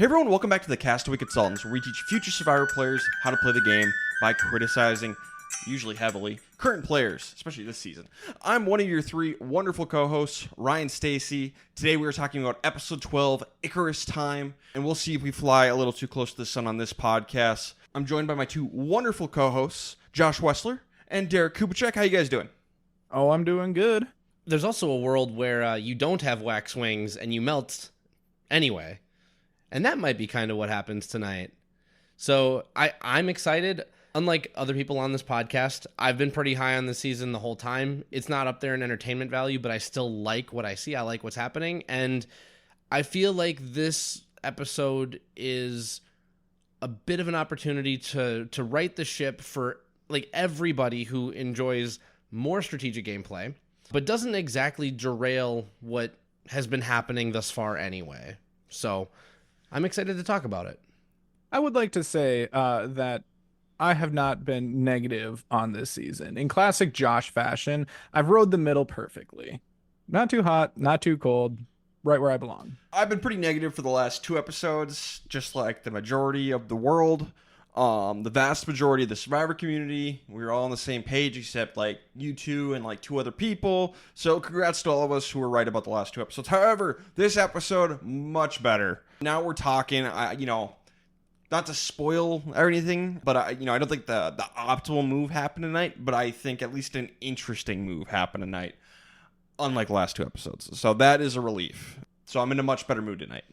Hey everyone, welcome back to the Castaway Consultants, where we teach future Survivor players how to play the game by criticizing, usually heavily, current players, especially this season. I'm one of your three wonderful co-hosts, Ryan Stacy. Today we are talking about episode 12, Icarus time, and we'll see if we fly a little too close to the sun on this podcast. I'm joined by my two wonderful co-hosts, Josh Wessler and Derek Kubicek. How you guys doing? Oh, I'm doing good. There's also a world where you don't have wax wings and you melt anyway. And that might be kind of what happens tonight. So I'm excited. Unlike other people on this podcast, I've been pretty high on the season the whole time. It's not up there in entertainment value, but I still like what I see. I like what's happening. And I feel like this episode is a bit of an opportunity to right the ship for like everybody who enjoys more strategic gameplay, but doesn't exactly derail what has been happening thus far anyway. So I'm excited to talk about it. I would like to say that I have not been negative on this season. In classic Josh fashion, I've rode the middle perfectly. Not too hot, not too cold, right where I belong. I've been pretty negative for the last two episodes, just like the majority of the world. The vast majority of the Survivor community, we were all on the same page except like you two and like two other people. So congrats to all of us who were right about the last two episodes. However, this episode, much better. Now we're talking, not to spoil or anything, but I don't think the optimal move happened tonight, but I think at least an interesting move happened tonight, unlike the last two episodes. So that is a relief. So I'm in a much better mood tonight.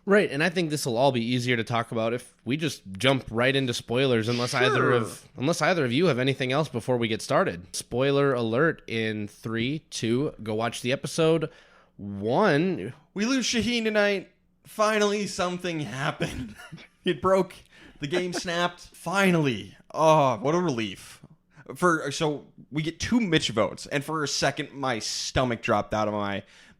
Right, and I think this will all be easier to talk about if we just jump right into spoilers, unless either of you have anything else before we get started. Spoiler alert in 3, 2, go watch the episode. 1. We lose Shaheen tonight. Finally, something happened. It broke. The game snapped. Finally. Oh, what a relief. So we get 2 Mitch votes, and for a second, my stomach dropped out of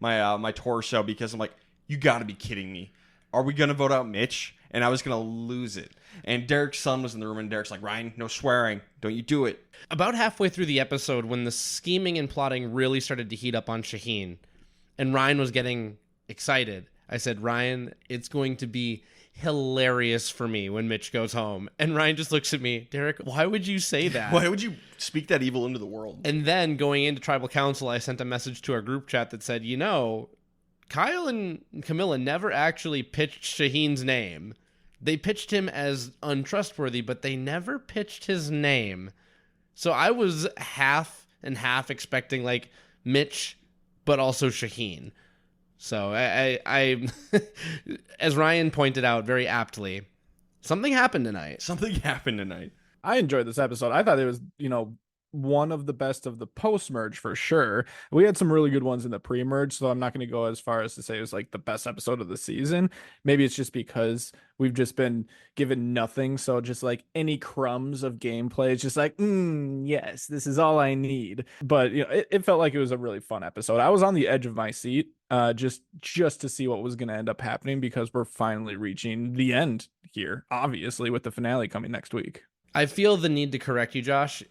my torso because I'm like, you got to be kidding me. Are we going to vote out Mitch? And I was going to lose it. And Derek's son was in the room, and Derek's like, Ryan, no swearing. Don't you do it. About halfway through the episode, when the scheming and plotting really started to heat up on Shaheen, and Ryan was getting excited, I said, Ryan, it's going to be hilarious for me when Mitch goes home. And Ryan just looks at me, Derek, why would you say that? Why would you speak that evil into the world? And then going into Tribal Council, I sent a message to our group chat that said, Kyle and Camilla never actually pitched Shaheen's name. They pitched him as untrustworthy, but they never pitched his name. So I was half and half expecting like Mitch, but also Shaheen. So I as Ryan pointed out very aptly, something happened tonight. I enjoyed this episode. I thought it was, one of the best of the post-merge for sure. We had some really good ones in the pre-merge, so I'm not going to go as far as to say it was like the best episode of the season. Maybe it's just because we've just been given nothing, so just like any crumbs of gameplay, it's just like, yes, this is all I need. But it felt like it was a really fun episode. I was on the edge of my seat just to see what was going to end up happening, because we're finally reaching the end here, obviously, with the finale coming next week. I feel the need to correct you, Josh.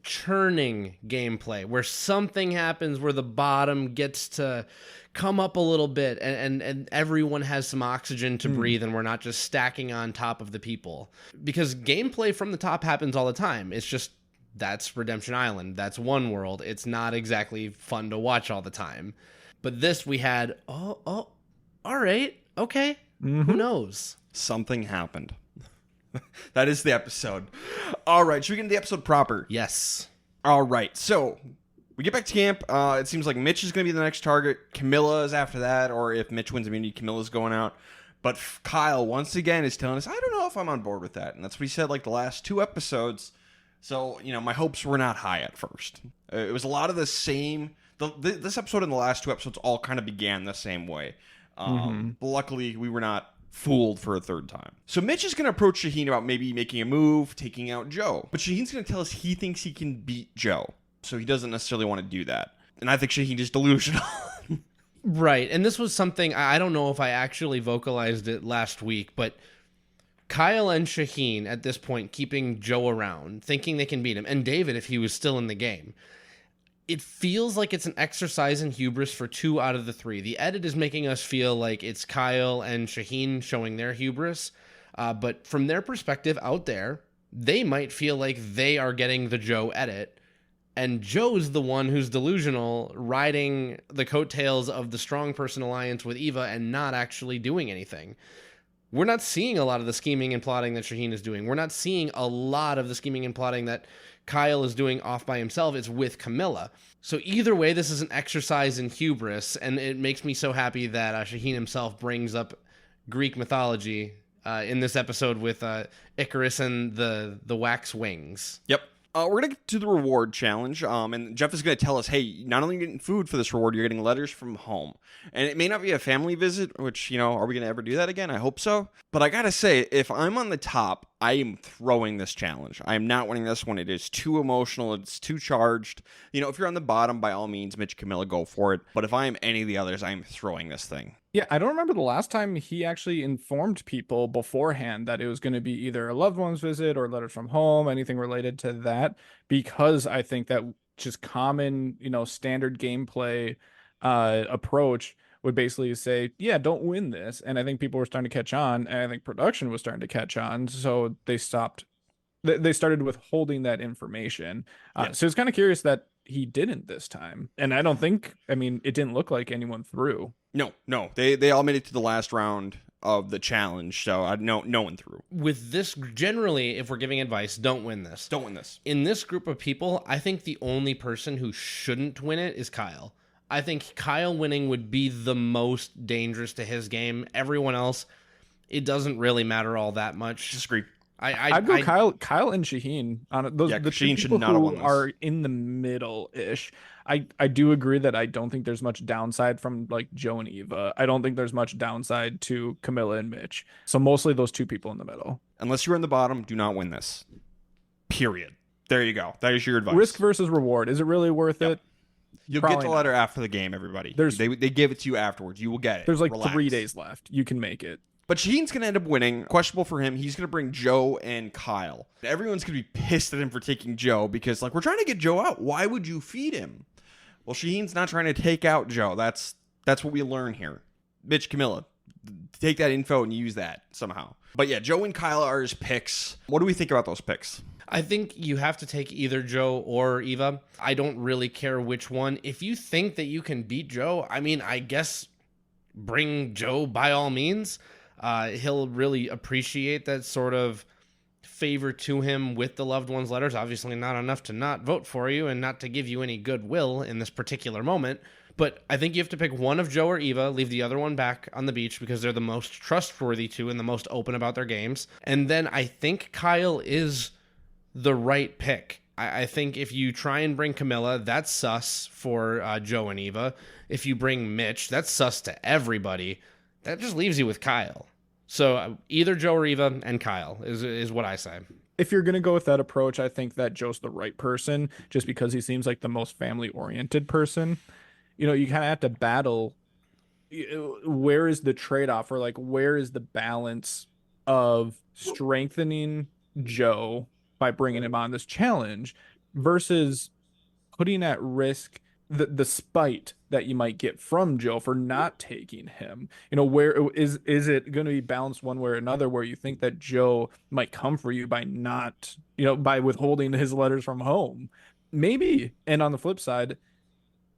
Churning gameplay where something happens where the bottom gets to come up a little bit and everyone has some oxygen to breathe and we're not just stacking on top of the people, because gameplay from the top happens all the time. It's just that's Redemption Island, that's one world. It's not exactly fun to watch all the time, but this we had all right, okay, who knows, something happened. That is the episode. All right, should we get into the episode proper? Yes. All right, so we get back to camp. It seems like Mitch is going to be the next target. Camilla is after that, or if Mitch wins immunity, Camilla's going out. But Kyle, once again, is telling us, I don't know if I'm on board with that. And that's what he said like the last 2 episodes. So, my hopes were not high at first. It was a lot of the same. This episode and the last 2 episodes all kind of began the same way. But luckily, we were not fooled for a third time. So Mitch is going to approach Shaheen about maybe making a move, taking out Joe. But Shaheen's going to tell us he thinks he can beat Joe. So he doesn't necessarily want to do that. And I think Shaheen is delusional. Right. And this was something, I don't know if I actually vocalized it last week, but Kyle and Shaheen at this point keeping Joe around, thinking they can beat him, and David if he was still in the game. it feels like it's an exercise in hubris for 2 out of the 3. The edit is making us feel like it's Kyle and Shaheen showing their hubris. But from their perspective out there, they might feel like they are getting the Joe edit. And Joe's the one who's delusional, riding the coattails of the strong person alliance with Eva and not actually doing anything. We're not seeing a lot of the scheming and plotting that Shaheen is doing. We're not seeing a lot of the scheming and plotting that Kyle is doing off by himself. It's with Camilla. So either way, this is an exercise in hubris, and it makes me so happy that Shaheen himself brings up Greek mythology in this episode with Icarus and the wax wings. Yep. We're going to get to the reward challenge, and Jeff is going to tell us, hey, not only are you getting food for this reward, you're getting letters from home. And it may not be a family visit, which, are we going to ever do that again? I hope so. But I got to say, if I'm on the top, I am throwing this challenge. I am not winning this one. It is too emotional. It's too charged. If you're on the bottom, by all means, Mitch, Camilla, go for it. But if I am any of the others, I am throwing this thing. Yeah, I don't remember the last time he actually informed people beforehand that it was going to be either a loved one's visit or letters from home, anything related to that, because I think that just common, standard gameplay approach would basically say, yeah, don't win this. And I think people were starting to catch on, and I think production was starting to catch on. So they started withholding that information. So it's kind of curious that he didn't this time. And I don't think, it didn't look like anyone threw. No. They all made it to the last round of the challenge, so no one threw. With this, generally, if we're giving advice, don't win this. Don't win this. In this group of people, I think the only person who shouldn't win it is Kyle. I think Kyle winning would be the most dangerous to his game. Everyone else, it doesn't really matter all that much. Disagree. I'd go Kyle and Shaheen on those. The Shaheen two should people not have won who this. are in the middle-ish. I do agree that I don't think there's much downside from like Joe and Eva. I don't think there's much downside to Camilla and Mitch. So mostly those two people in the middle. Unless you're in the bottom, do not win this. Period. There you go. That is your advice. Risk versus reward. Is it really worth it? You'll Probably get the letter after the game, everybody. They give it to you afterwards. You will get it. There's like Relax. 3 days left. You can make it. But Shaheen's going to end up winning. Questionable for him. He's going to bring Joe and Kyle. Everyone's going to be pissed at him for taking Joe because, we're trying to get Joe out. Why would you feed him? Well, Shaheen's not trying to take out Joe. That's what we learn here. Mitch, Camilla, take that info and use that somehow. But yeah, Joe and Kyle are his picks. What do we think about those picks? I think you have to take either Joe or Eva. I don't really care which one. If you think that you can beat Joe, I guess bring Joe by all means. He'll really appreciate that sort of favor to him with the loved one's letters. Obviously not enough to not vote for you and not to give you any goodwill in this particular moment. But I think you have to pick one of Joe or Eva, leave the other one back on the beach because they're the most trustworthy two and the most open about their games. And then I think Kyle is the right pick. I think if you try and bring Camilla, that's sus for Joe and Eva. If you bring Mitch, that's sus to everybody. That just leaves you with Kyle. So either Joe or Eva and Kyle is what I say. If you're going to go with that approach, I think that Joe's the right person just because he seems like the most family-oriented person. You kind of have to battle where is the trade-off or where is the balance of strengthening Joe by bringing him on this challenge versus putting at risk the spite that you might get from Joe for not taking him. Where is it going to be balanced one way or another where you think that Joe might come for you by not, by withholding his letters from home? Maybe. And on the flip side,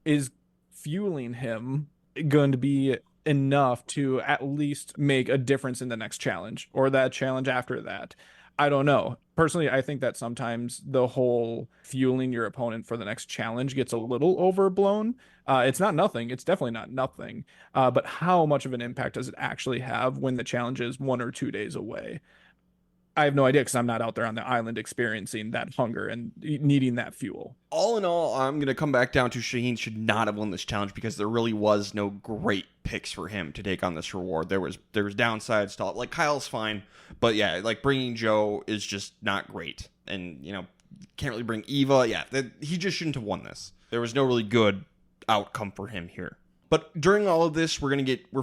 is fueling him going to be enough to at least make a difference in the next challenge or that challenge after that? I don't know. Personally, I think that sometimes the whole fueling your opponent for the next challenge gets a little overblown. It's not nothing. It's definitely not nothing. But how much of an impact does it actually have when the challenge is 1 or 2 days away? I have no idea because I'm not out there on the island experiencing that hunger and needing that fuel. All in all, I'm going to come back down to Shaheen should not have won this challenge because there really was no great picks for him to take on this reward. There was downsides to all, Kyle's fine, but yeah, bringing Joe is just not great. And, can't really bring Eva. Yeah, he just shouldn't have won this. There was no really good outcome for him here. But during all of this, we're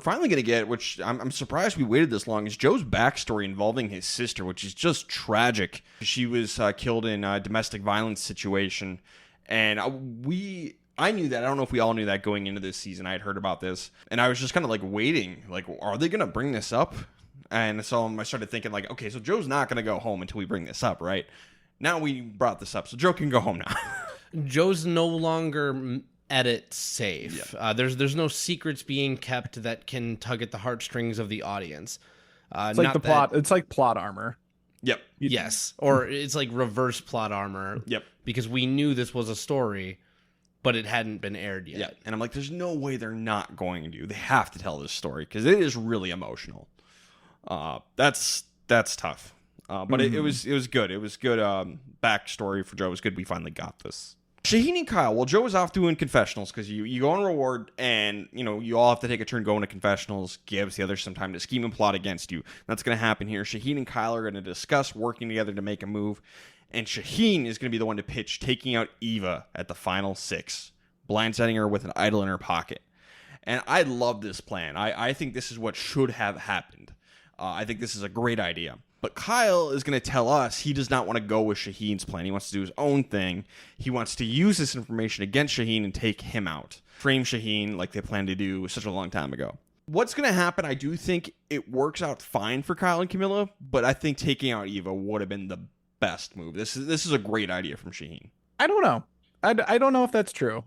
finally going to get, which I'm surprised we waited this long, is Joe's backstory involving his sister, which is just tragic. She was killed in a domestic violence situation, And I knew that. I don't know if we all knew that going into this season. I had heard about this, and I was just kind of like waiting, like, are they going to bring this up? And so I started thinking, like, okay, so Joe's not going to go home until we bring this up, right? Now we brought this up, so Joe can go home now. Joe's no longer edit safe. Yeah. There's no secrets being kept that can tug at the heartstrings of the audience. It's like plot. It's like plot armor. Yep. Yes, or it's like reverse plot armor. Yep. Because we knew this was a story, but it hadn't been aired yet. Yeah. And I'm like, there's no way they're not going to. They have to tell this story because it is really emotional. That's tough. But it was good. It was good backstory for Joe. It was good we finally got this. Shaheen and Kyle, well, Joe was off doing confessionals because you go on reward and, you all have to take a turn going to confessionals, gives the others some time to scheme and plot against you. That's going to happen here. Shaheen and Kyle are going to discuss working together to make a move, and Shaheen is going to be the one to pitch taking out Eva at the final 6, blindsiding her with an idol in her pocket. And I love this plan. I think this is what should have happened. I think this is a great idea. But Kyle is going to tell us he does not want to go with Shaheen's plan. He wants to do his own thing. He wants to use this information against Shaheen and take him out. Frame Shaheen like they planned to do such a long time ago. What's going to happen, I do think it works out fine for Kyle and Camilla, but I think taking out Eva would have been the best move. This is a great idea from Shaheen. I don't know. I don't know if that's true.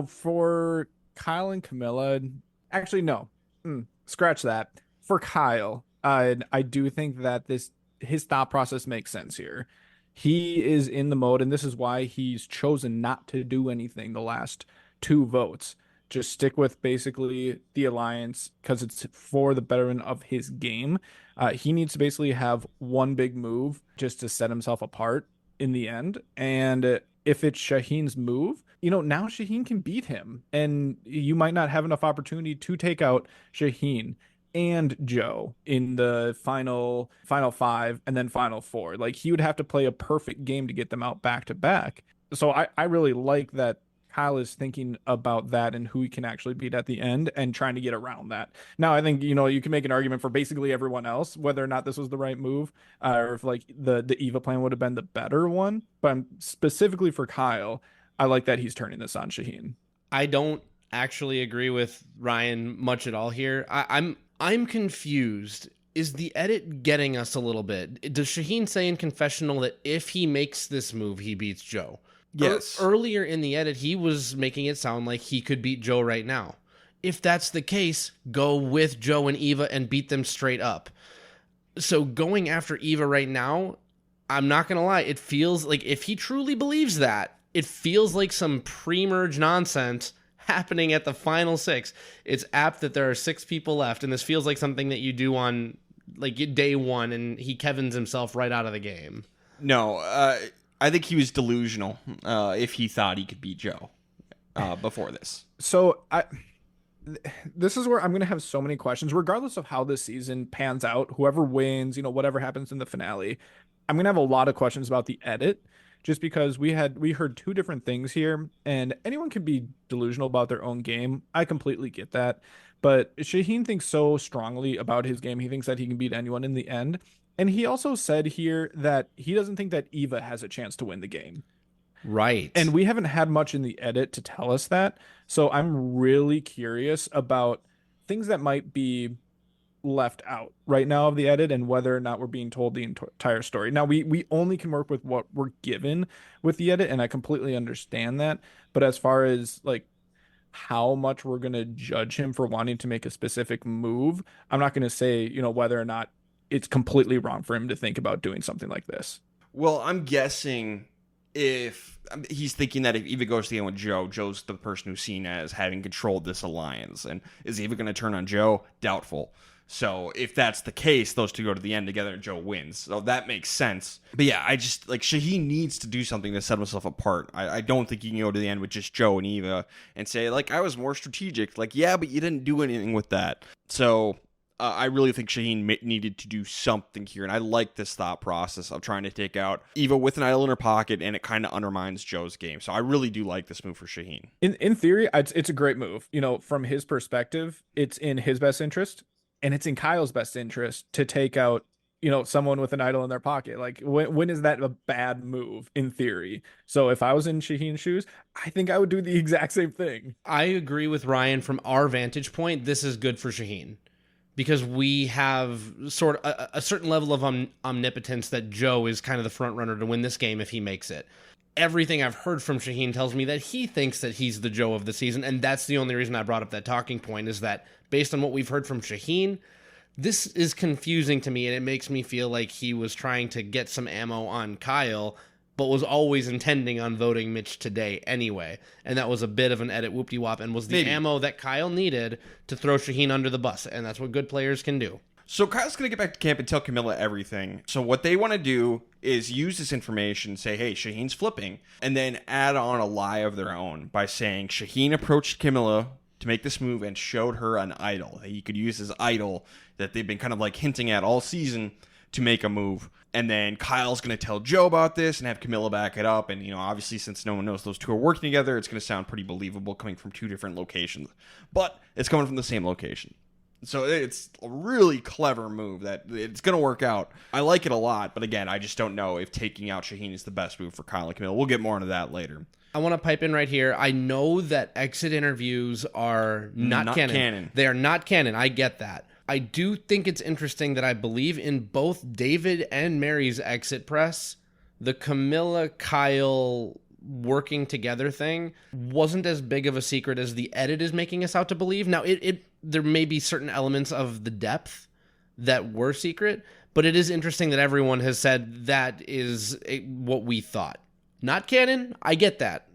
For Kyle and Camilla, actually, no. Scratch that. For Kyle, I do think that his thought process makes sense here. He is in the mode, and this is why he's chosen not to do anything the last 2 votes. Just stick with basically the alliance because it's for the betterment of his game. He needs to basically have one big move just to set himself apart in the end. And if it's Shaheen's move, now Shaheen can beat him, and you might not have enough opportunity to take out Shaheen and Joe in the final 5 and then final 4. Like, he would have to play a perfect game to get them out back to back. So I really like that Kyle is thinking about that and who he can actually beat at the end and trying to get around that. Now, I think, you can make an argument for basically everyone else, whether or not this was the right move, or if like the Eva plan would have been the better one. But specifically for Kyle, I like that he's turning this on Shaheen. I don't actually agree with Ryan much at all here. I'm confused. Is the edit getting us a little bit? Does Shaheen say in confessional that if he makes this move, he beats Joe? Yes. Earlier in the edit, he was making it sound like he could beat Joe right now. If that's the case, go with Joe and Eva and beat them straight up. So going after Eva right now, I'm not going to lie, it feels like if he truly believes that, it feels like some pre-merge nonsense happening at the final 6. It's apt that there are 6 people left, and this feels like something that you do on like day 1, and he Kevins himself right out of the game. No, I think he was delusional if he thought he could beat Joe before this. So this is where I'm going to have so many questions, regardless of how this season pans out. Whoever wins, whatever happens in the finale, I'm going to have a lot of questions about the edit. Just because we heard 2 different things here, and anyone can be delusional about their own game. I completely get that. But Shaheen thinks so strongly about his game. He thinks that he can beat anyone in the end. And he also said here that he doesn't think that Eva has a chance to win the game. Right. And we haven't had much in the edit to tell us that. So I'm really curious about things that might be left out right now of the edit and whether or not we're being told the entire story. Now, we only can work with what we're given with the edit, and I completely understand that. But as far as like how much we're going to judge him for wanting to make a specific move, I'm not going to say, whether or not it's completely wrong for him to think about doing something like this. Well, I'm guessing if he's thinking that if Eva goes to the end with Joe, Joe's the person who's seen as having controlled this alliance. And is Eva going to turn on Joe? Doubtful. So if that's the case, those 2 go to the end together and Joe wins. So that makes sense. But yeah, I just like Shaheen needs to do something to set himself apart. I don't think you can go to the end with just Joe and Eva and say, like, I was more strategic. Like, yeah, but you didn't do anything with that. So I really think Shaheen needed to do something here. And I like this thought process of trying to take out Eva with an idol in her pocket, and it kind of undermines Joe's game. So I really do like this move for Shaheen. In theory, it's a great move. From his perspective, it's in his best interest. And it's in Kyle's best interest to take out someone with an idol in their pocket. Like when is that a bad move in theory? So if I was in Shaheen's shoes, I think I would do the exact same thing. I agree with Ryan. From our vantage point, this is good for Shaheen because we have sort of a certain level of omnipotence that Joe is kind of the front runner to win this game if he makes it. Everything I've heard from Shaheen tells me that he thinks that he's the Joe of the season, and that's the only reason I brought up that talking point, is that based on what we've heard from Shaheen, this is confusing to me, and it makes me feel like he was trying to get some ammo on Kyle, but was always intending on voting Mitch today anyway. And that was a bit of an edit whoop-de-wop and was the ammo that Kyle needed to throw Shaheen under the bus, and that's what good players can do. So Kyle's going to get back to camp and tell Camilla everything. So what they want to do is use this information, say, hey, Shaheen's flipping, and then add on a lie of their own by saying Shaheen approached Camilla to make this move and showed her an idol. He could use his idol that they've been kind of like hinting at all season to make a move. And then Kyle's going to tell Joe about this and have Camilla back it up. And, obviously since no one knows those two are working together, it's going to sound pretty believable coming from two different locations. But it's coming from the same location. So it's a really clever move that it's going to work out. I like it a lot. But again, I just don't know if taking out Shaheen is the best move for Kyle and Camilla. We'll get more into that later. I want to pipe in right here. I know that exit interviews are not canon. They are not canon. I get that. I do think it's interesting that I believe in both David and Mary's exit press, the Camilla, Kyle working together thing wasn't as big of a secret as the edit is making us out to believe. Now, there may be certain elements of the depth that were secret, but it is interesting that everyone has said that is what we thought. Not canon, I get that,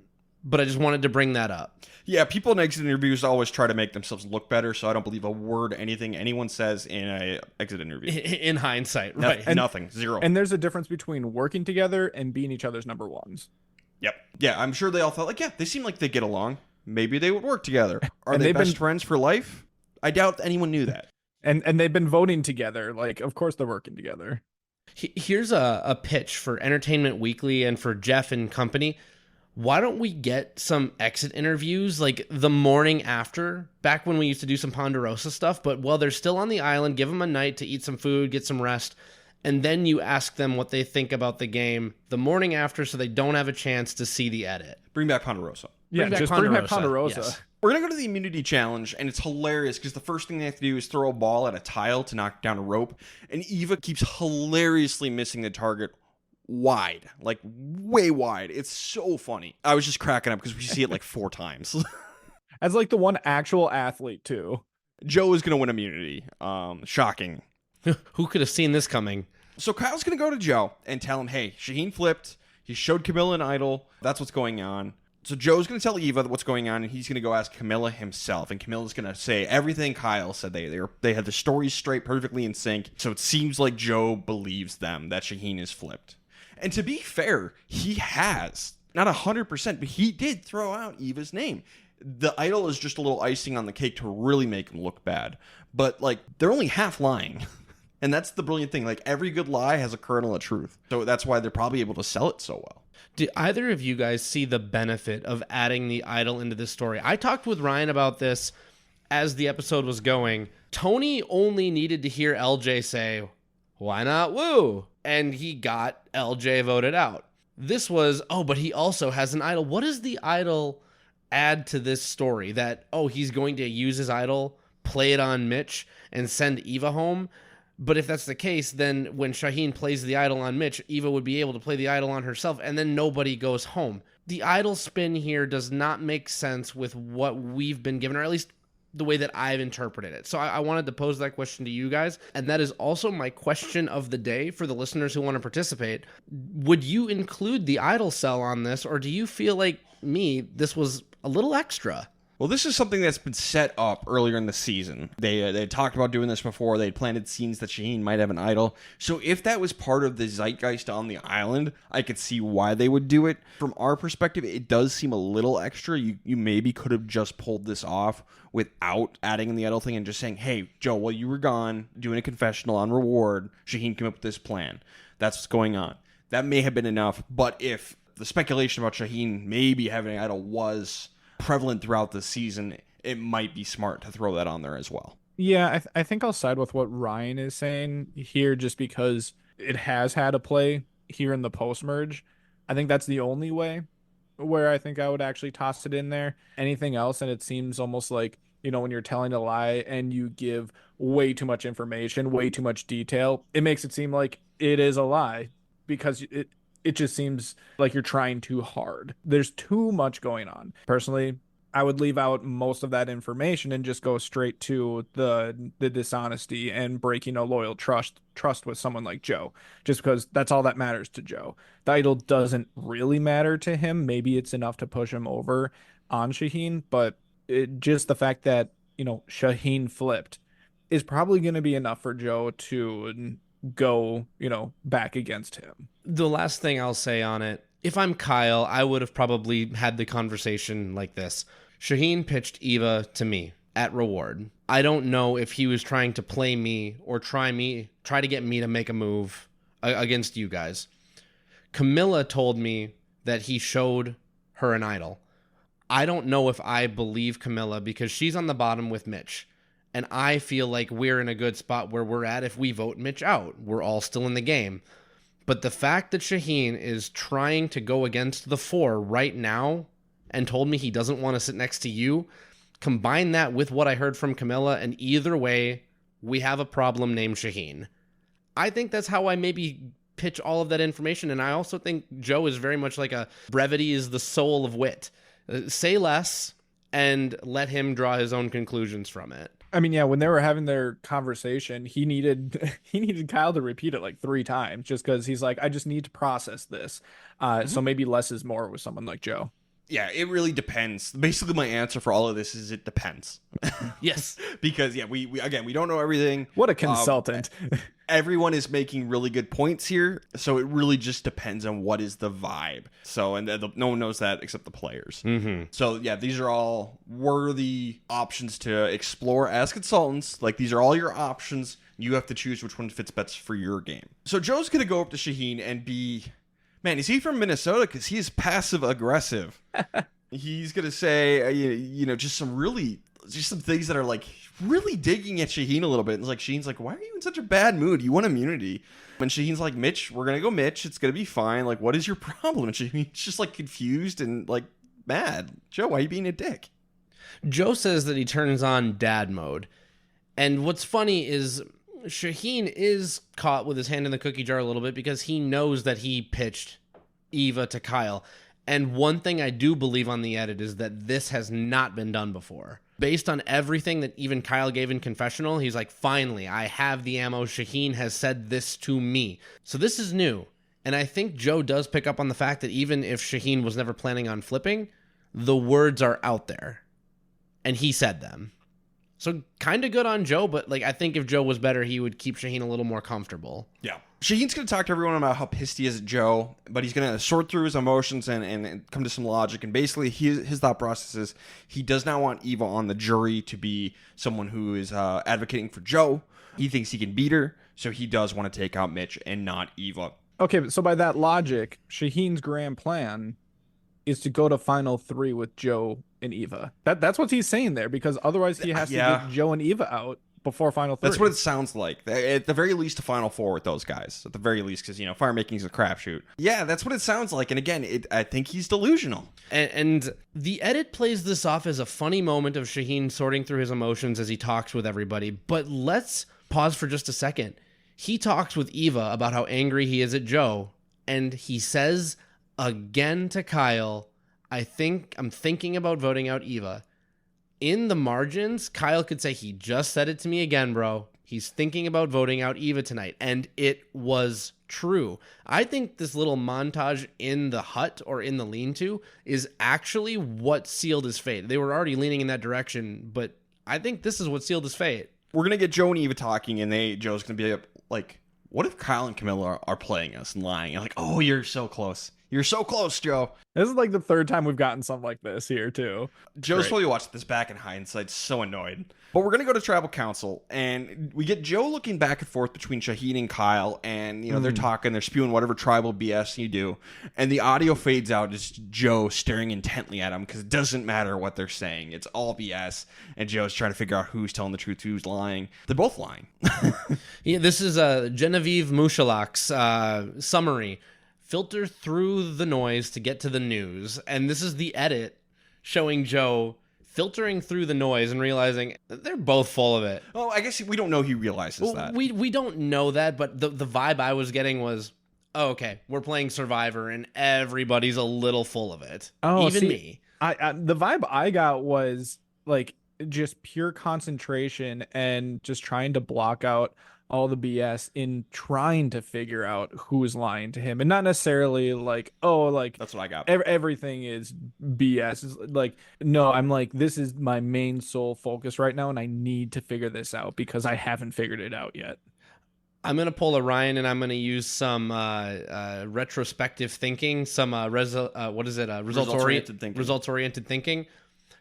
but I just wanted to bring that up. Yeah, people in exit interviews always try to make themselves look better, so I don't believe a word anything anyone says in an exit interview. In hindsight, right. Nothing, zero. And there's a difference between working together and being each other's number ones. Yep. Yeah, I'm sure they all thought, like, yeah, they seem like they get along. Maybe they would work together. Are they best friends for life? I doubt anyone knew that. And they've been voting together. Like, of course they're working together. Here's a pitch for Entertainment Weekly and for Jeff and company. Why don't we get some exit interviews like the morning after, back when we used to do some Ponderosa stuff, but while they're still on the island, give them a night to eat some food, get some rest, and then you ask them what they think about the game the morning after so they don't have a chance to see the edit. Bring back Ponderosa. Bring back Ponderosa. Yes. We're going to go to the immunity challenge, and it's hilarious because the first thing they have to do is throw a ball at a tile to knock down a rope, and Eva keeps hilariously missing the target wide, like way wide. It's so funny. I was just cracking up because we see it like 4 times. As like the one actual athlete, too. Joe is going to win immunity. Shocking. Who could have seen this coming? So Kyle's going to go to Joe and tell him, hey, Shaheen flipped. He showed Camilla an idol. That's what's going on. So Joe's going to tell Eva what's going on, and he's going to go ask Camilla himself. And Camilla's going to say everything Kyle said. They had the stories straight, perfectly in sync. So it seems like Joe believes them that Shaheen is flipped. And to be fair, he has. Not 100%, but he did throw out Eva's name. The idol is just a little icing on the cake to really make him look bad. But, like, they're only half lying. And that's the brilliant thing. Like, every good lie has a kernel of truth. So that's why they're probably able to sell it so well. Do either of you guys see the benefit of adding the idol into this story? I talked with Ryan about this as the episode was going. Tony only needed to hear LJ say, why not woo? And he got LJ voted out. This was, but he also has an idol. What does the idol add to this story? That, he's going to use his idol, play it on Mitch, and send Eva home? But if that's the case, then when Shaheen plays the idol on Mitch, Eva would be able to play the idol on herself, and then nobody goes home. The idol spin here does not make sense with what we've been given, or at least the way that I've interpreted it. So I wanted to pose that question to you guys, and that is also my question of the day for the listeners who want to participate. Would you include the idol cell on this, or do you feel like me, this was a little extra? Well, this is something that's been set up earlier in the season. They had talked about doing this before. They had planted scenes that Shaheen might have an idol. So if that was part of the zeitgeist on the island, I could see why they would do it. From our perspective, it does seem a little extra. You maybe could have just pulled this off without adding in the idol thing and just saying, hey, Joe, while you were gone, doing a confessional on reward, Shaheen came up with this plan. That's what's going on. That may have been enough. But if the speculation about Shaheen maybe having an idol was prevalent throughout the season, it might be smart to throw that on there as well. Yeah, I think I'll side with what Ryan is saying here just because it has had a play here in the post merge. I think that's the only way where I think I would actually toss it in there. Anything else, and it seems almost like, when you're telling a lie and you give way too much information, way too much detail, it makes it seem like it is a lie because it just seems like you're trying too hard. There's too much going on. Personally, I would leave out most of that information and just go straight to the dishonesty and breaking a loyal trust with someone like Joe, just because that's all that matters to Joe. The idol doesn't really matter to him. Maybe it's enough to push him over on Shaheen, but just the fact that Shaheen flipped is probably going to be enough for Joe to go back against him. The last thing I'll say on it, if I'm Kyle, I would have probably had the conversation like this. Shaheen pitched Eva to me at reward. I don't know if he was trying to play me or try to get me to make a move against you guys. Camilla told me that he showed her an idol. I don't know if I believe Camilla because she's on the bottom with Mitch. And I feel like we're in a good spot where we're at if we vote Mitch out. We're all still in the game. But the fact that Shaheen is trying to go against the 4 right now and told me he doesn't want to sit next to you, combine that with what I heard from Camilla, and either way, we have a problem named Shaheen. I think that's how I maybe pitch all of that information, and I also think Joe is very much like a brevity is the soul of wit. Say less and let him draw his own conclusions from it. I mean, yeah, when they were having their conversation, he needed Kyle to repeat it like 3 times just because he's like, I just need to process this. So maybe less is more with someone like Joe. Yeah, it really depends. Basically, my answer for all of this is it depends. Yes. Because, yeah, we don't know everything. What a consultant. Everyone is making really good points here, so it really just depends on what is the vibe. So, and no one knows that except the players. Mm-hmm. So, yeah, these are all worthy options to explore as consultants. Like, these are all your options. You have to choose which one fits best for your game. So, Joe's going to go up to Shaheen and be... Man, is he from Minnesota? Because he's passive-aggressive. He's going to say, just some things that are, like, really digging at Shaheen a little bit. And it's like, Shaheen's like, why are you in such a bad mood? You want immunity. And Shaheen's like, Mitch, we're going to go Mitch. It's going to be fine. Like, what is your problem? And Shaheen's just, like, confused and, like, mad. Joe, why are you being a dick? Joe says that he turns on dad mode. And what's funny is... Shaheen is caught with his hand in the cookie jar a little bit because he knows that he pitched Eva to Kyle. And one thing I do believe on the edit is that this has not been done before. Based on everything that even Kyle gave in confessional, he's like, finally, I have the ammo. Shaheen has said this to me. So this is new. And I think Joe does pick up on the fact that even if Shaheen was never planning on flipping, the words are out there. And he said them. So kind of good on Joe, but I think if Joe was better, he would keep Shaheen a little more comfortable. Yeah. Shaheen's going to talk to everyone about how pissed he is at Joe, but he's going to sort through his emotions and come to some logic. And basically, his thought process is he does not want Eva on the jury to be someone who is advocating for Joe. He thinks he can beat her, so he does want to take out Mitch and not Eva. Okay, so by that logic, Shaheen's grand plan is to go to final 3 with Joe and Eva. That's what he's saying there, because otherwise he has to get Joe and Eva out before final 3. That's what it sounds like. At the very least, a final 4 with those guys. At the very least, because, fire making is a crapshoot. Yeah, that's what it sounds like. And again, I think he's delusional. And the edit plays this off as a funny moment of Shaheen sorting through his emotions as he talks with everybody. But let's pause for just a second. He talks with Eva about how angry he is at Joe, and he says again to Kyle, I'm thinking about voting out Eva. In the margins, Kyle could say, he just said it to me again, bro. He's thinking about voting out Eva tonight. And it was true. I think this little montage in the hut or in the lean-to is actually what sealed his fate. They were already leaning in that direction, but I think this is what sealed his fate. We're going to get Joe and Eva talking, and Joe's going to be like, what if Kyle and Camilla are playing us and lying? And like, oh, you're so close. You're so close, Joe. This is like the third time we've gotten something like this here too. Joe's Great. probably watched this back in hindsight, so annoyed. But we're going to go to Tribal Council, and we get Joe looking back and forth between Shaheen and Kyle, and, they're talking, they're spewing whatever tribal BS you do, and the audio fades out, just Joe staring intently at him, because it doesn't matter what they're saying. It's all BS, and Joe's trying to figure out who's telling the truth, who's lying. They're both lying. Yeah, this is Genevieve Mushalak's summary. Filter through the noise to get to the news. And this is the edit showing Joe filtering through the noise and realizing they're both full of it. Oh, I guess we don't know he realizes that. We don't know that, but the vibe I was getting was, oh, okay, we're playing Survivor and everybody's a little full of it. Oh, Even see, me. I the vibe I got was like just pure concentration and just trying to block out all the BS in trying to figure out who's lying to him, and not necessarily like, oh, like That's what I got. everything is BS. It's like, no, I'm like, this is my main sole focus right now, and I need to figure this out because I haven't figured it out yet. I'm going to pull a Ryan, and I'm going to use some retrospective thinking, some Results-oriented thinking. Results-oriented thinking.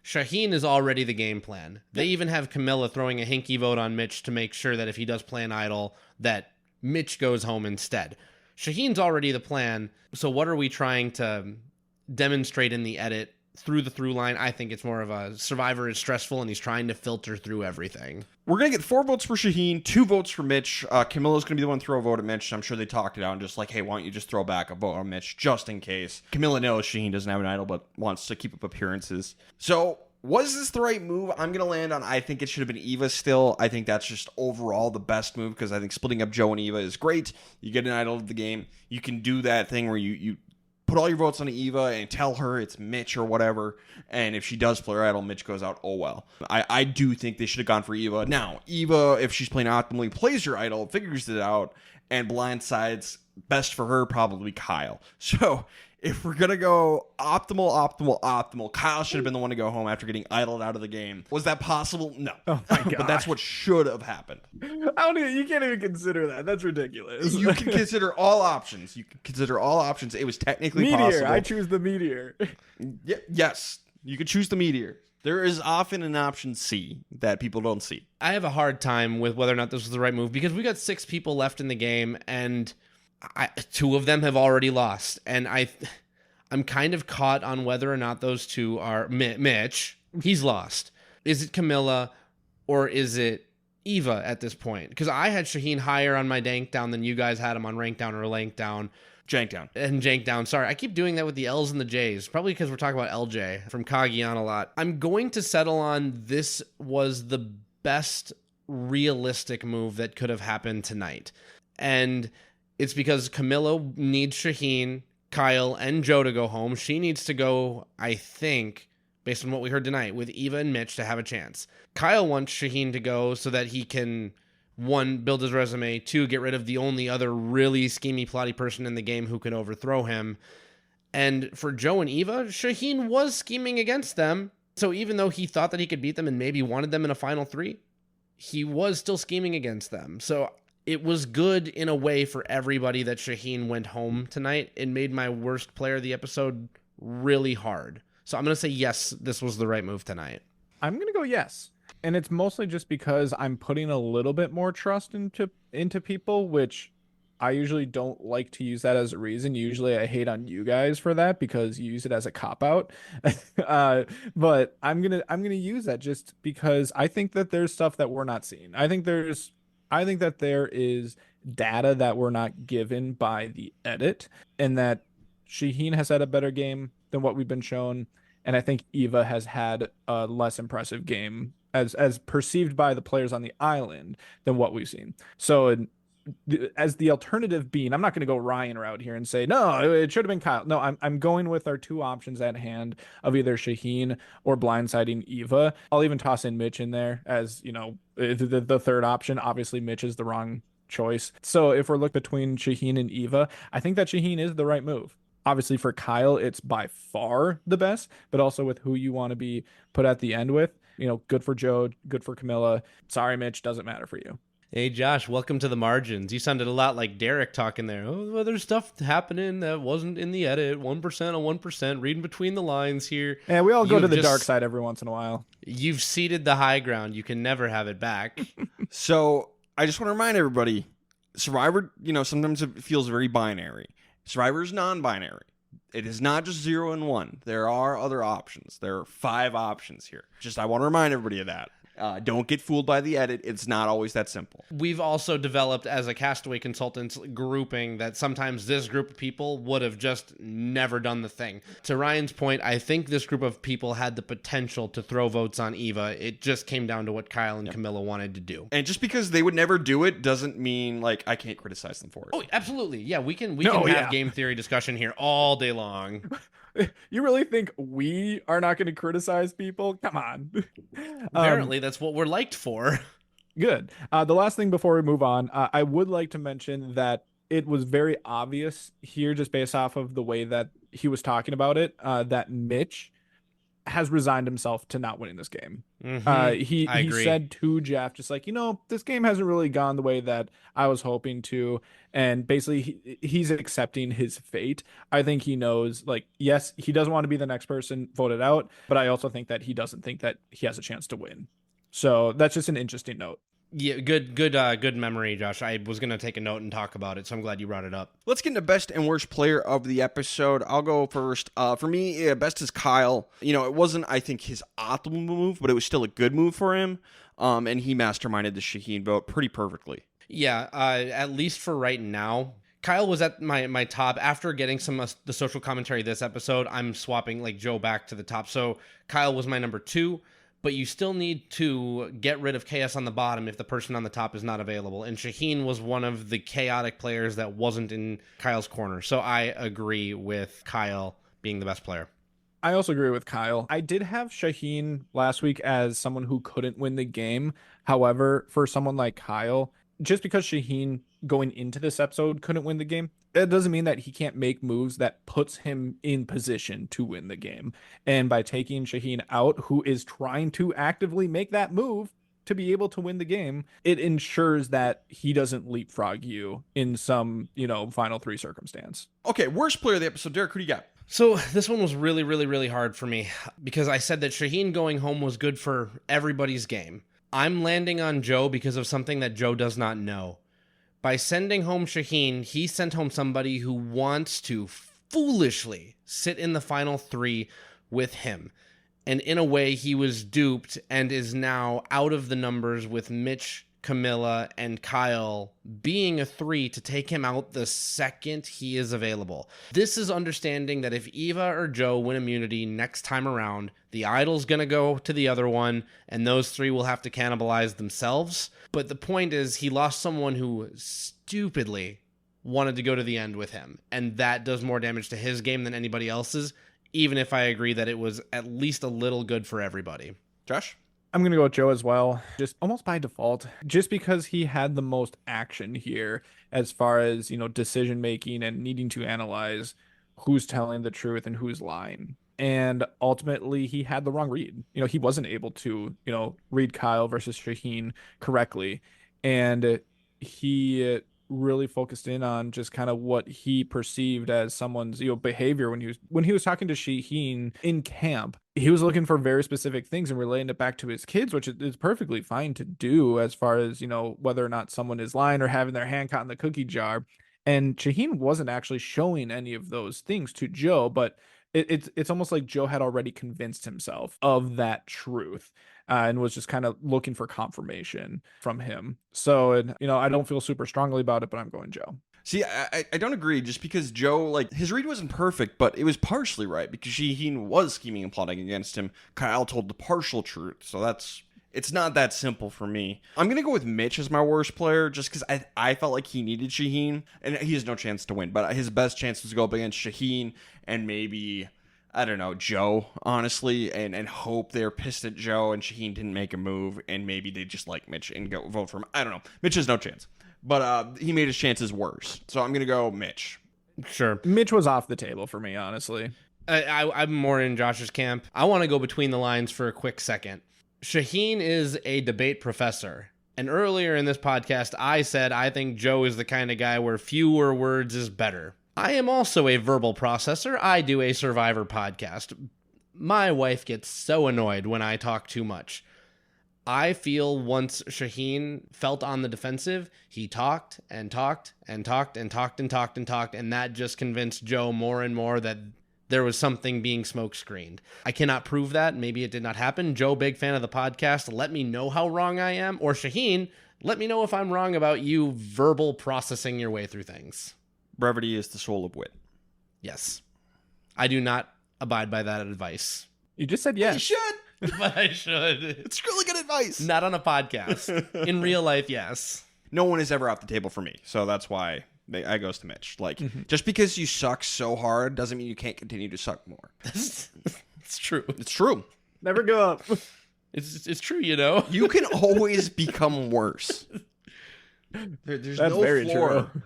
Shaheen is already the game plan. They even have Camilla throwing a hinky vote on Mitch to make sure that if he does play an idol, that Mitch goes home instead. Shaheen's already the plan, so what are we trying to demonstrate in the edit through the through line? I think it's more of a Survivor is stressful, and he's trying to filter through everything. We're going to get 4 votes for Shaheen, 2 votes for Mitch. Camilla's going to be the one to throw a vote at Mitch. I'm sure they talked it out and just like, hey, why don't you just throw back a vote on Mitch just in case. Camilla knows Shaheen doesn't have an idol but wants to keep up appearances. So was this the right move? I'm going to land on I think it should have been Eva still. I think that's just overall the best move because I think splitting up Joe and Eva is great. You get an idol of the game. You can do that thing where you put all your votes on Eva and tell her it's Mitch or whatever. And if she does play her idol, Mitch goes out, oh well. I do think they should have gone for Eva. Now, Eva, if she's playing optimally, plays her idol, figures it out, and blindsides, best for her, probably Kyle. So if we're going to go optimal, Kyle should have been the one to go home after getting idled out of the game. Was that possible? No. Oh my god! But that's what should have happened. You can't even consider that. That's ridiculous. You can consider all options. It was technically Meteor. possible. I choose the meteor. Yes, you could choose the meteor. There is often an option C that people don't see. I have a hard time with whether or not this was the right move because we got 6 people left in the game, and 2 of them have already lost, and I'm kind of caught on whether or not those 2 are Mitch. He's lost. Is it Camilla or is it Eva at this point? Because I had Shaheen higher on my dank down than you guys had him on rank down or lank down. Jank down. And jank down. Sorry, I keep doing that with the L's and the J's. Probably because we're talking about LJ from Kagiyan a lot. I'm going to settle on this was the best realistic move that could have happened tonight. And it's because Camilla needs Shaheen, Kyle, and Joe to go home. She needs to go, I think, based on what we heard tonight, with Eva and Mitch to have a chance. Kyle wants Shaheen to go so that he can, 1, build his resume, 2, get rid of the only other really schemy, plotty person in the game who can overthrow him. And for Joe and Eva, Shaheen was scheming against them. So even though he thought that he could beat them and maybe wanted them in a final 3, he was still scheming against them. So it was good in a way for everybody that Shaheen went home tonight. It made my worst player of the episode really hard. So I'm going to say yes, this was the right move tonight. I'm going to go yes. And it's mostly just because I'm putting a little bit more trust into people, which I usually don't like to use that as a reason. Usually I hate on you guys for that because you use it as a cop-out. But I'm gonna use that just because I think that there's stuff that we're not seeing. I think that there is data that we're not given by the edit, and that Shaheen has had a better game than what we've been shown, and I think Eva has had a less impressive game as perceived by the players on the island than what we've seen. So as the alternative being, I'm not going to go Ryan route here and say, no, it should have been Kyle. No, I'm going with our 2 options at hand of either Shaheen or blindsiding Eva. I'll even toss in Mitch in there as, the third option. Obviously, Mitch is the wrong choice. So if we're looking between Shaheen and Eva, I think that Shaheen is the right move. Obviously, for Kyle, it's by far the best, but also with who you want to be put at the end with. Good for Joe, good for Camilla. Sorry, Mitch, doesn't matter for you. Hey, Josh, welcome to the margins. You sounded a lot like Derek talking there. Oh, well, there's stuff happening that wasn't in the edit. 1% on 1%, reading between the lines here. And we all go to You've the just- dark side every once in a while. You've ceded the high ground. You can never have it back. So I just want to remind everybody, Survivor, sometimes it feels very binary. Survivor is non-binary. It is not just 0 and 1. There are other options. There are 5 options here. I want to remind everybody of that. Don't get fooled by the edit. It's not always that simple. We've also developed as a Castaway Consultants grouping that sometimes this group of people would have just never done the thing. To Ryan's point, I think this group of people had the potential to throw votes on Eva. It just came down to what Kyle and Camilla wanted to do. And just because they would never do it doesn't mean I can't criticize them for it. Oh, absolutely. Yeah, we can No, have yeah. game theory discussion here all day long. You really think we are not going to criticize people? Come on. Apparently, that's what we're liked for. Good. The last thing before we move on, I would like to mention that it was very obvious here, just based off of the way that he was talking about it, that Mitch has resigned himself to not winning this game. He agree. said to Jeff, just like, this game hasn't really gone the way that I was hoping to. And basically, he's accepting his fate. I think he knows, yes, he doesn't want to be the next person voted out, but I also think that he doesn't think that he has a chance to win. So that's just an interesting note. Yeah, good memory, Josh. I was going to take a note and talk about it, so I'm glad you brought it up. Let's get into best and worst player of the episode. I'll go first. For me, best is Kyle. It wasn't, I think, his optimal move, but it was still a good move for him. And he masterminded the Shaheen vote pretty perfectly. Yeah, at least for right now. Kyle was at my top. After getting some of the social commentary this episode, I'm swapping Joe back to the top. So Kyle was my number 2. But you still need to get rid of chaos on the bottom if the person on the top is not available. And Shaheen was one of the chaotic players that wasn't in Kyle's corner. So I agree with Kyle being the best player. I also agree with Kyle. I did have Shaheen last week as someone who couldn't win the game. However, for someone like Kyle, just because Shaheen going into this episode couldn't win the game, it doesn't mean that he can't make moves that puts him in position to win the game. And by taking Shaheen out, who is trying to actively make that move to be able to win the game, it ensures that he doesn't leapfrog you in some, final 3 circumstance. Okay, worst player of the episode. Derek, who do you got? So this one was really, really, really hard for me because I said that Shaheen going home was good for everybody's game. I'm landing on Joe because of something that Joe does not know. By sending home Shaheen, he sent home somebody who wants to foolishly sit in the final 3 with him. And in a way, he was duped and is now out of the numbers with Mitch, Camilla, and Kyle being a 3 to take him out the second he is available. This is understanding that if Eva or Joe win immunity next time around, the idol's going to go to the other one, and those 3 will have to cannibalize themselves. But the point is, he lost someone who stupidly wanted to go to the end with him, and that does more damage to his game than anybody else's, even if I agree that it was at least a little good for everybody. Josh? I'm going to go with Joe as well, just almost by default, just because he had the most action here as far as, decision making and needing to analyze who's telling the truth and who's lying. And ultimately, he had the wrong read. He wasn't able to, read Kyle versus Shaheen correctly. And he really focused in on just kind of what he perceived as someone's, behavior when he was talking to Shaheen in camp. He was looking for very specific things and relating it back to his kids, which is perfectly fine to do as far as, whether or not someone is lying or having their hand caught in the cookie jar. And Shaheen wasn't actually showing any of those things to Joe, but it's almost like Joe had already convinced himself of that truth and was just kind of looking for confirmation from him. So, I don't feel super strongly about it, but I'm going Joe. See, I don't agree just because Joe, his read wasn't perfect, but it was partially right because Shaheen was scheming and plotting against him. Kyle told the partial truth, so it's not that simple for me. I'm going to go with Mitch as my worst player just because I felt like he needed Shaheen, and he has no chance to win, but his best chance was to go up against Shaheen and maybe, I don't know, Joe, honestly, and hope they're pissed at Joe and Shaheen didn't make a move, and maybe they just like Mitch and go vote for him. I don't know. Mitch has no chance. But he made his chances worse. So I'm going to go Mitch. Sure. Mitch was off the table for me, honestly. I'm more in Josh's camp. I want to go between the lines for a quick second. Shaheen is a debate professor. And earlier in this podcast, I said I think Joe is the kind of guy where fewer words is better. I am also a verbal processor. I do a Survivor podcast. My wife gets so annoyed when I talk too much. I feel once Shaheen felt on the defensive, he talked and talked and talked and talked and talked and talked, and that just convinced Joe more and more that there was something being smoke screened. I cannot prove that. Maybe it did not happen. Joe, big fan of the podcast. Let me know how wrong I am. Or Shaheen, let me know if I'm wrong about you verbal processing your way through things. Brevity is the soul of wit. Yes. I do not abide by that advice. You just said You yes. should. But I should. It's really good advice. Not on a podcast. In real life, yes. No one is ever off the table for me, so that's why I goes to Mitch. Like, just because you suck so hard doesn't mean you can't continue to suck more. It's true. It's true. Never give up. It's true, you know. You can always become worse. There's That's no very floor. true.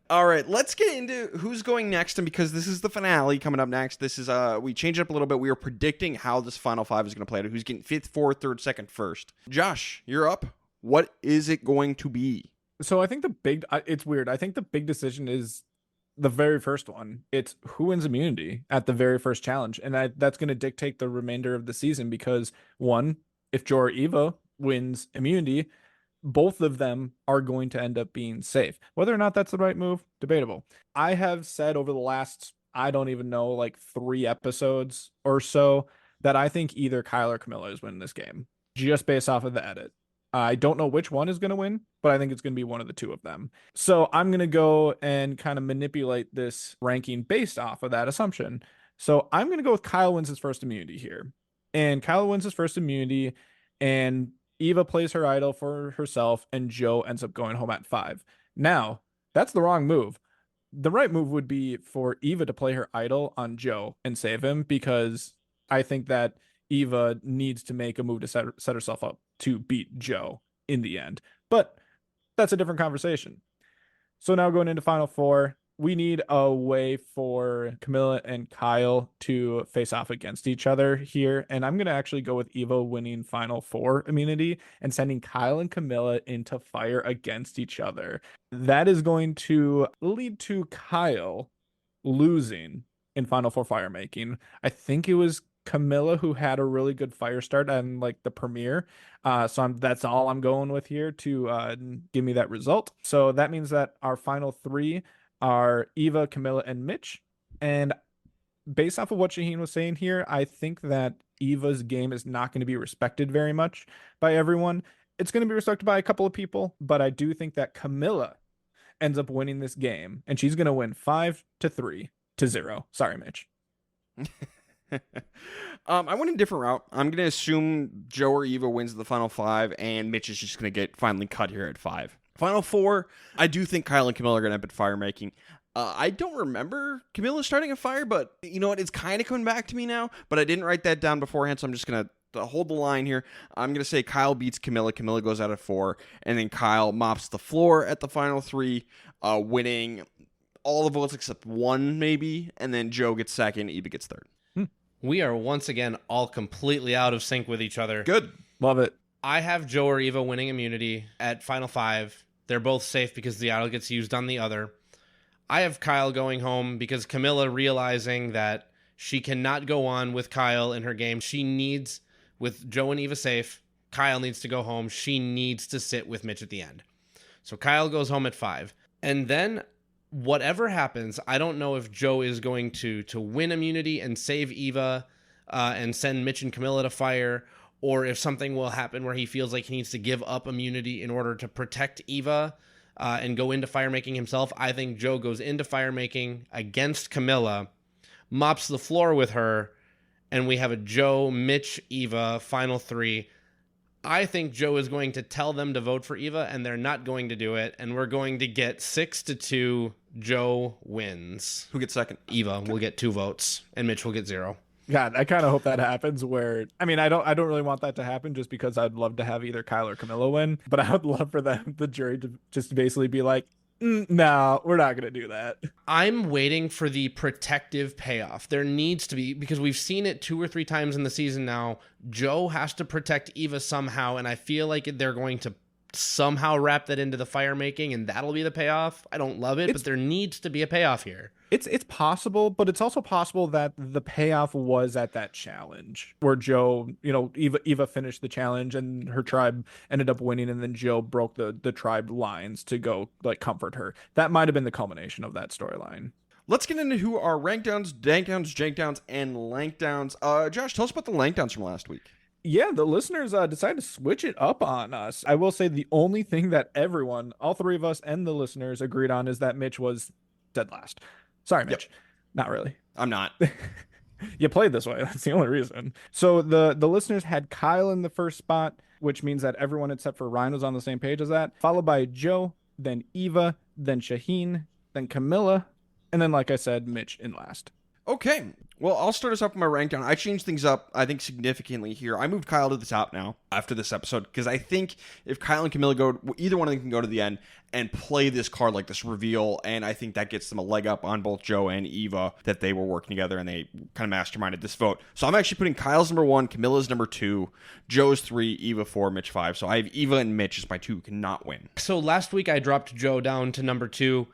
All right, let's get into who's going next, and because this is the finale coming up next, this is we changed it up a little bit. We were predicting how this final five is going to play out. Who's getting fifth, fourth, third, second, first? Josh, you're up. What is it going to be? So I think it's weird. I think the big decision is the very first one. It's who wins immunity at the very first challenge, and that's going to dictate the remainder of the season. Because one, if Joe or Eva wins immunity, both of them are going to end up being safe. Whether or not that's the right move, debatable. I have said over the last, I don't even know, like 3 episodes or so, that I think either Kyle or Camilla is winning this game, just based off of the edit. I don't know which one is going to win, but I think it's going to be one of the two of them. So I'm going to go and kind of manipulate this ranking based off of that assumption. So I'm going to go with Kyle wins his first immunity here. And Kyle wins his first immunity, and Eva plays her idol for herself, and Joe ends up going home at 5. Now, that's the wrong move. The right move would be for Eva to play her idol on Joe and save him, because I think that Eva needs to make a move to set herself up to beat Joe in the end. But that's a different conversation. So now going into Final Four, we need a way for Camilla and Kyle to face off against each other here. And I'm going to actually go with Eva winning Final Four immunity and sending Kyle and Camilla into fire against each other. That is going to lead to Kyle losing in Final Four fire making. I think it was Camilla who had a really good fire start on like the premiere. That's all I'm going with here to give me that result. So that means that our final 3 are Eva, Camilla, and Mitch. And based off of what Shaheen was saying here, I think that Eva's game is not going to be respected very much by everyone. It's going to be respected by a couple of people, but I do think that Camilla ends up winning this game, and she's going to win 5-3 to 0. Sorry, Mitch. I went a different route. I'm going to assume Joe or Eva wins the final 5, and Mitch is just going to get finally cut here at 5. Final 4, I do think Kyle and Camilla are going to end up at fire making. I don't remember Camilla starting a fire, but you know what? It's kind of coming back to me now, but I didn't write that down beforehand, so I'm just going to hold the line here. I'm going to say Kyle beats Camilla. Camilla goes out at 4, and then Kyle mops the floor at the final 3, winning all the votes except 1 maybe, and then Joe gets 2nd, Eva gets 3rd. We are once again all completely out of sync with each other. Good. Love it. I have Joe or Eva winning immunity at Final 5. They're both safe because the idol gets used on the other. I have Kyle going home because Camilla realizing that she cannot go on with Kyle in her game. She needs, with Joe and Eva safe, Kyle needs to go home. She needs to sit with Mitch at the end. So Kyle goes home at 5. And then whatever happens, I don't know if Joe is going to win immunity and save Eva and send Mitch and Camilla to fire, or if something will happen where he feels like he needs to give up immunity in order to protect Eva and go into fire making himself. I think Joe goes into fire making against Camilla, mops the floor with her, and we have a Joe, Mitch, Eva final 3. I think Joe is going to tell them to vote for Eva, and they're not going to do it, and we're going to get 6-2. Joe wins. Who gets 2nd? Eva will get 2 votes, and Mitch will get 0. God, I kind of hope that happens where, I mean, I don't really want that to happen just because I'd love to have either Kyle or Camilla win, but I would love for the jury to just basically be like, No, we're not gonna do that. I'm waiting for the protective payoff. There needs to be, because we've seen it 2 or 3 times in the season now. Joe has to protect Eva somehow, and I feel like they're going to somehow wrap that into the fire making, and that'll be the payoff. I don't love it, but there needs to be a payoff here. It's possible, but it's also possible that the payoff was at that challenge where Joe, Eva finished the challenge and her tribe ended up winning, and then Joe broke the tribe lines to go like comfort her. That might have been the culmination of that storyline. Let's get into who are rank downs, dank downs, jank downs, and lank downs. Josh, tell us about the lank downs from last week. Yeah, the listeners decided to switch it up on us. I will say the only thing that everyone, all 3 of us and the listeners, agreed on is that Mitch was dead last. Sorry, Mitch. Yep. Not really. I'm not. You played this way. That's the only reason. So the listeners had Kyle in the first spot, which means that everyone except for Ryan was on the same page as that, followed by Joe, then Eva, then Shaheen, then Camilla, and then, like I said, Mitch in last. Okay. Well, I'll start us off with my rank down. I changed things up, I think, significantly here. I moved Kyle to the top now after this episode because I think if Kyle and Camilla go, either one of them can go to the end and play this card like this reveal, and I think that gets them a leg up on both Joe and Eva that they were working together and they kind of masterminded this vote. So I'm actually putting Kyle's number 1, Camilla's number 2, Joe's 3, Eva 4, Mitch 5. So I have Eva and Mitch as my 2 who cannot win. So last week I dropped Joe down to number 2.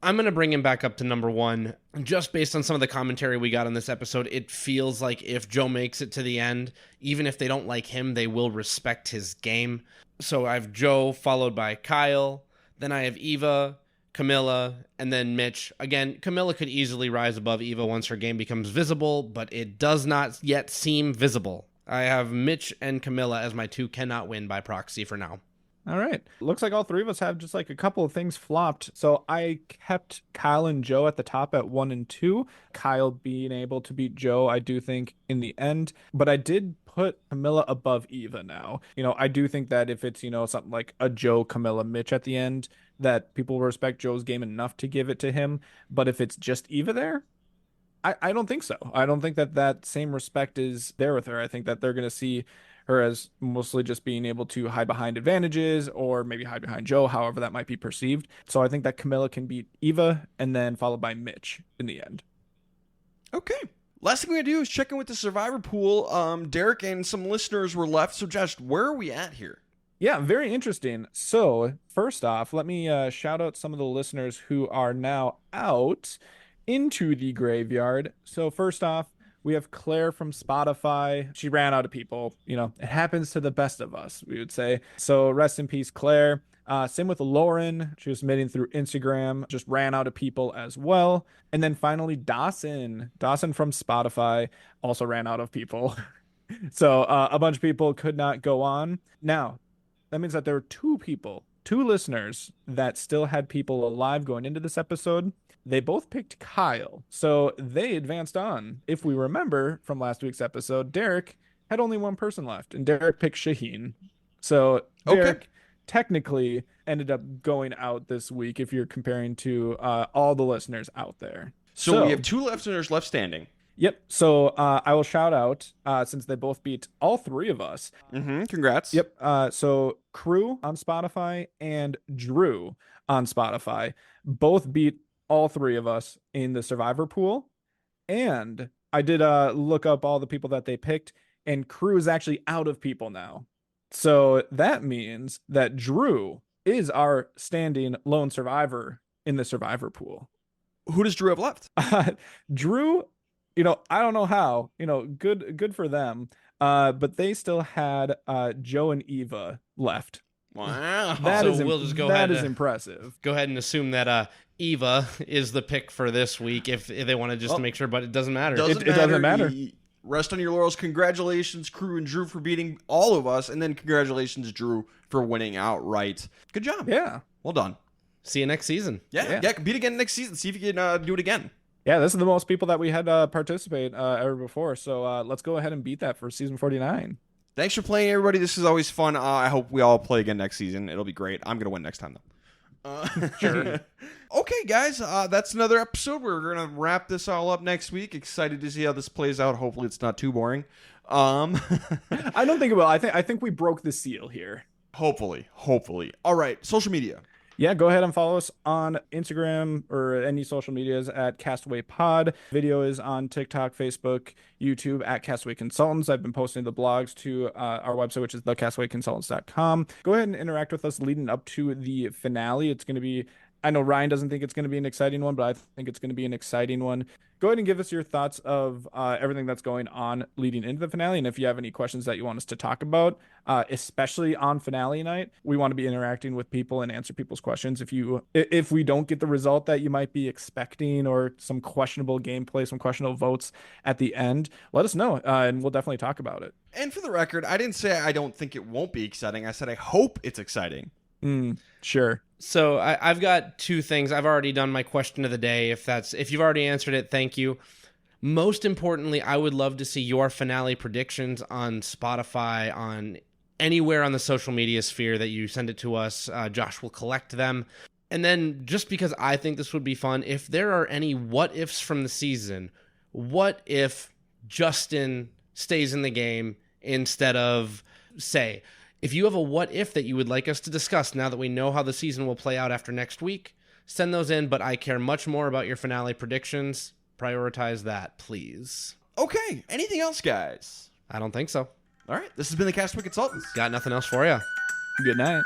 I'm going to bring him back up to number 1. Just based on some of the commentary we got on this episode, it feels like if Joe makes it to the end, even if they don't like him, they will respect his game. So I have Joe followed by Kyle. Then I have Eva, Camilla, and then Mitch. Again, Camilla could easily rise above Eva once her game becomes visible, but it does not yet seem visible. I have Mitch and Camilla as my 2 cannot win by proxy for now. All right. Looks like all 3 of us have just like a couple of things flopped. So I kept Kyle and Joe at the top at 1 and 2. Kyle being able to beat Joe, I do think, in the end. But I did put Camilla above Eva now. I do think that if it's, something like a Joe, Camilla, Mitch at the end, that people will respect Joe's game enough to give it to him. But if it's just Eva there, I don't think so. I don't think that same respect is there with her. I think that they're going to see her as mostly just being able to hide behind advantages or maybe hide behind Joe, however that might be perceived. So I think that Camilla can beat Eva and then followed by Mitch in the end. Okay. Last thing we gotta do is check in with the survivor pool. Derek and some listeners were left. So Josh, where are we at here? Yeah, very interesting. So first off, let me shout out some of the listeners who are now out into the graveyard. So first off, we have Claire from Spotify. She ran out of people. It happens to the best of us, we would say. So rest in peace, Claire. Same with Lauren. She was submitting through Instagram, just ran out of people as well. And then finally, Dawson. Dawson from Spotify also ran out of people. So a bunch of people could not go on. Now, that means that there were 2 listeners that still had people alive going into this episode. They both picked Kyle, so they advanced on. If we remember from last week's episode, Derek had only 1 person left, and Derek picked Shaheen. So Derek technically ended up going out this week if you're comparing to all the listeners out there. So we have 2 listeners left standing. Yep. So I will shout out since they both beat all 3 of us. Congrats. Yep. So Crew on Spotify and Drew on Spotify both beat all 3 of us in the survivor pool. And I did look up all the people that they picked, and Crew is actually out of people now. So that means that Drew is our standing lone survivor in the survivor pool. Who does Drew have left? Drew, I don't know how, good for them. But they still had Joe and Eva left. Wow. We'll just go ahead. That is impressive. Go ahead and assume that Eva is the pick for this week if they want to just to make sure, but it doesn't matter. It doesn't matter. Rest on your laurels. Congratulations, Crew and Drew, for beating all of us. And then congratulations, Drew, for winning outright. Good job. Yeah. Well done. See you next season. Yeah. Compete again next season. See if you can do it again. Yeah, this is the most people that we had participate ever before. So let's go ahead and beat that for season 49. Thanks for playing, everybody. This is always fun. I hope we all play again next season. It'll be great. I'm going to win next time, though. Sure. Okay, guys. That's another episode. We're going to wrap this all up next week. Excited to see how this plays out. Hopefully it's not too boring. I don't think it will. I think we broke the seal here. Hopefully. All right. Social media. Yeah, go ahead and follow us on Instagram or any social medias at Castaway Pod. Video is on TikTok, Facebook, YouTube at Castaway Consultants. I've been posting the blogs to our website, which is thecastawayconsultants.com. Go ahead and interact with us leading up to the finale. It's going to be, I know Ryan doesn't think it's going to be an exciting one, but I think it's going to be an exciting one. Go ahead and give us your thoughts of everything that's going on leading into the finale. And if you have any questions that you want us to talk about, especially on finale night, we want to be interacting with people and answer people's questions. If we don't get the result that you might be expecting or some questionable gameplay, some questionable votes at the end, let us know and we'll definitely talk about it. And for the record, I didn't say I don't think it won't be exciting. I said I hope it's exciting. Sure. So I've got two things. I've already done my question of the day. If you've already answered it, thank you. Most importantly, I would love to see your finale predictions on Spotify, on anywhere on the social media sphere that you send it to us. Josh will collect them. And then just because I think this would be fun, if there are any what ifs from the season, what if Justin stays in the game instead of, say, if you have a what if that you would like us to discuss now that we know how the season will play out after next week, send those in, but I care much more about your finale predictions. Prioritize that, please. Okay, anything else, guys? I don't think so. All right, this has been the Castaway Consultants. Got nothing else for you. Good night.